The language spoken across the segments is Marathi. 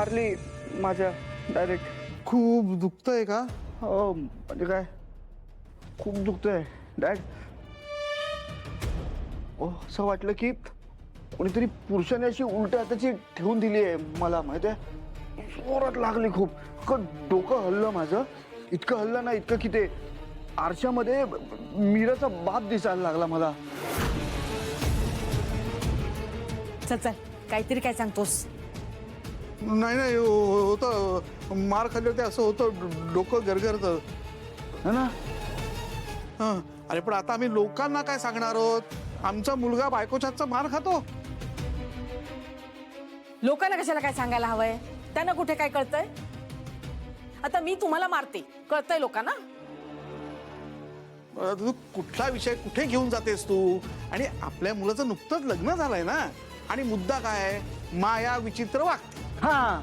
मारली माझ्या डायरेक्ट. खूप दुखतंय का? हो म्हणजे काय खूप दुखतंय डॅड. असं वाटलं की कोणीतरी पुरुषाने अशी उलट्या हाताची ठेवून दिली आहे मला, माहिती आहे. जोरात लागली खूप. इतकं डोकं हल्लं माझं, इतकं हल्लं ना, इतकं की ते आरशामध्ये मीराचा बाप दिसायला लागला मला. चल चल, काहीतरी काय सांगतोस? नाही नाही होतं, मार खाल्ली होती असं होतं, डोकं गरगरतं. है ना? हं. अरे पण आता आम्ही लोकांना काय सांगणार आहोत? आमचा मुलगा बायकोच्या हातचा मार खातो. लोकांना कशाला काय सांगायला हवंय? त्यांना कुठे काय कळतंय? आता मी तुम्हाला मारते, कळतंय लोकांना? तू कुठला विषय कुठे घेऊन जातेस तू? आणि आपल्या मुलाचं नुकतंच लग्न झालंय ना. आणि मुद्दा काय? माया विचित्र वागते. हा,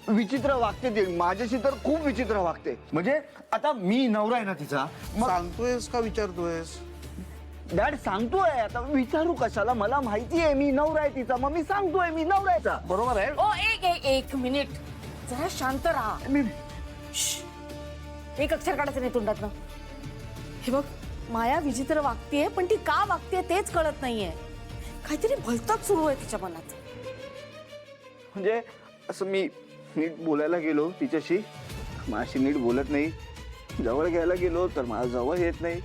विचित्र वागते ती माझ्याशी, तर खूप विचित्र वागते. म्हणजे आता मी नवरा आहे ना तिचा. सांगतोयस का विचारतोयस? डॅड सांगतोय, आता विचारू कशाला? मला माहिती आहे मी नवरा आहे तिचा, मग मी सांगतोय मी नवरा आहे. बरोबर आहे. ओ एक मिनिट, जरा शांत राहा. मी एक अक्षर काढायचं नाही तोंडातनं. हे बघ, माया विचित्र वागतेय, पण ती का वागतेय तेच कळत नाहीये. काहीतरी भलतंच सुरू आहे तिच्या मनात. म्हणजे असं मी नीट बोलायला गेलो तिच्याशी, माझी नीट बोलत नाही. जवळ घ्यायला गेलो तर माझ्या जवळ येत नाही.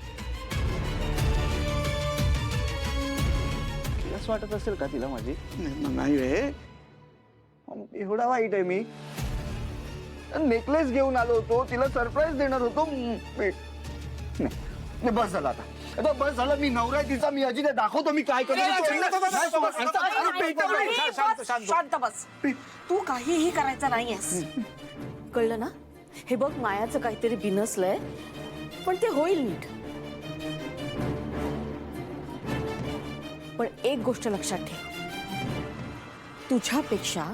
तिलाच वाटत असेल का तिला माझी? नाही रे, एवढा वाईट आहे मी? नेकलेस घेऊन आलो होतो, तिला सरप्राईज देणार होतो. नाही, बस झालं आता. आता बस झालं. मी नवरा आहे तिचा, मी अजित दाखवतो मी काय करतो. शांत बस. तू काहीही करायचं नाहीयेस, कळलं ना? हे बघ, मायाचं काहीतरी बिनसलंय, पण ते होईल नीट. पण एक गोष्ट लक्षात ठेव, तुझ्यापेक्षा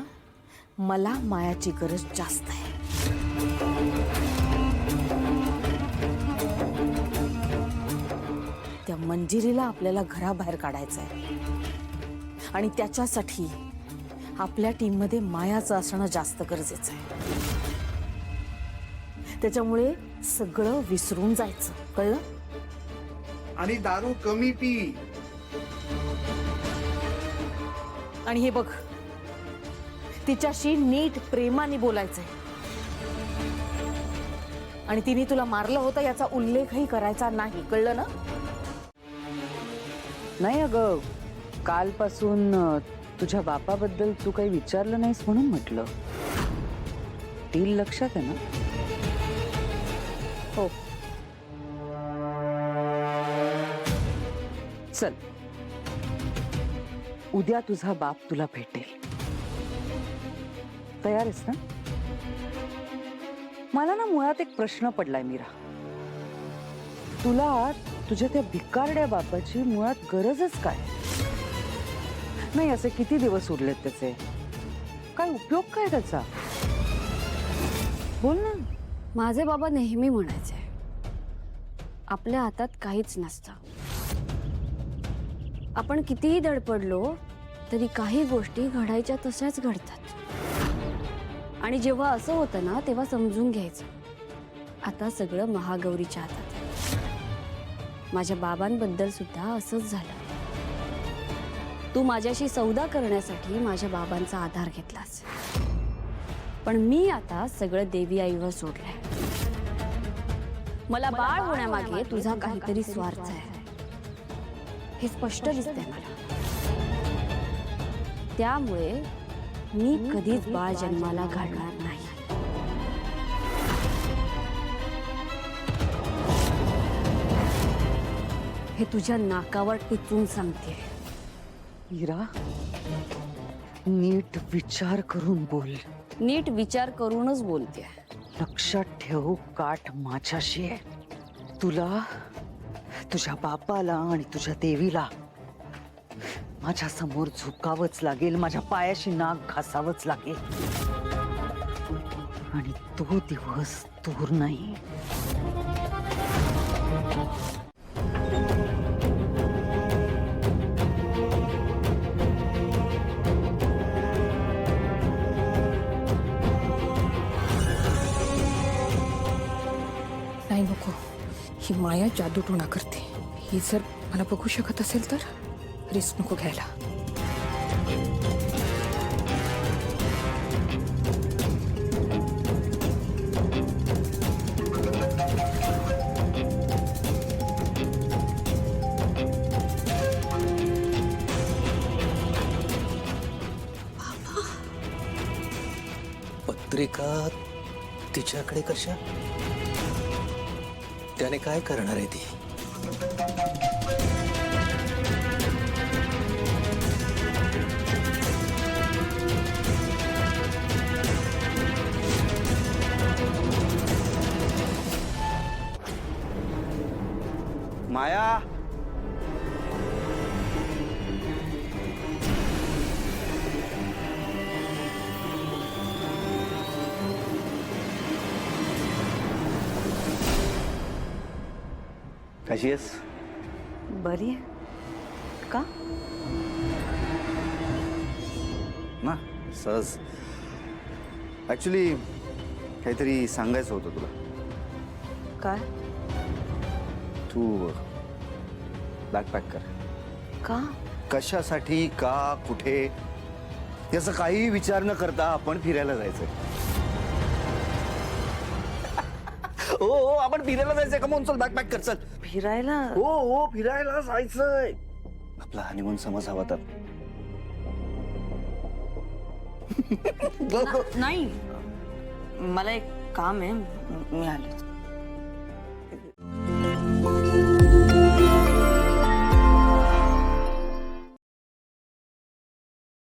मला मायाची गरज जास्त आहे. त्या मंजिरीला आपल्याला घराबाहेर काढायचं आहे, आणि त्याच्यासाठी आपल्या टीम मध्ये मायाचं असणं जास्त गरजेचं आहे. त्याच्यामुळे सगळं विसरून जायचं, कळलं? आणि दारू कमी पी. आणि हे बघ, तिच्याशी नीट प्रेमाने बोलायचंय. आणि तिने तुला मारलं होतं याचा उल्लेखही करायचा नाही, कळलं ना? नाही अगं, कालपासून तुझ्या बापाबद्दल तू काही विचारलं नाहीस म्हणून म्हटलं. डील लक्षात आहे ना? हो. चल, उद्या तुझा बाप तुला भेटेल. तयार आहेस ना? मला ना मुळात एक प्रश्न पडलाय मीरा. तुला तुझ्या त्या भिकारड्या बापाची मुळात गरजच काय? नाही, असे किती दिवस उरलेत त्याचे? काय उपयोग काय त्याचा? बोल ना. माझे बाबा नेहमी म्हणायचे, आपल्या हातात काहीच नसतं. आपण कितीही धडपडलो तरी काही गोष्टी घडायच्या तशाच घडतात. आणि जेव्हा असं होतं ना, तेव्हा समजून घ्यायचं, आता सगळं महागौरीच्या हातात आहे. माझ्या बाबांबद्दल सुद्धा असंच झालं. तू माझ्याशी सौदा करण्यासाठी माझ्या बाबांचा आधार घेतलास, पण मी आता सगळं देवी आईवर सोडलंय. मला बाळ होण्यामागे तुझा काहीतरी स्वार्थ आहे, हे स्पष्ट दिसतंय मला. त्यामुळे मी कधीच बाळ जन्माला घालणार नाही. हे तुझ्या नाकावर टिचून सांगते. मीरा, नीट विचार करून बोल. नीट विचार करूनच बोलते. लक्षात ठेव, काठ माझ्याशी आहे. तुला, तुझ्या बापाला आणि तुझ्या देवीला माझ्या समोर झुकावंच लागेल, माझ्या पायाशी नाक घासावंच लागेल. आणि तो दिवस दूर नाही. नाही नको, ही माया जादूटोणा करते. ही जर मला बघू शकत असेल तर रिस्क नको घ्यायला. पत्रिका तिच्याकडे कशा? त्याने काय करणार आहे ती? माया, कशी आहेस? बरी आहे का? ना सहज. ऍक्च्युली काहीतरी सांगायचं होतं तुला. काय? तू बॅग पॅक कर. का? कशासाठी, का, कुठे, याचा काही विचार न करता आपण फिरायला जायचंय. हो हो, आपण फिरायला जायचंय. कमॉन, चल बॅग पॅक कर, चल. फिरायला? हो हो, फिरायला जायचंय. आपला हनीमून समज हवा तर. नाही, मला एक काम आहे, मी आले.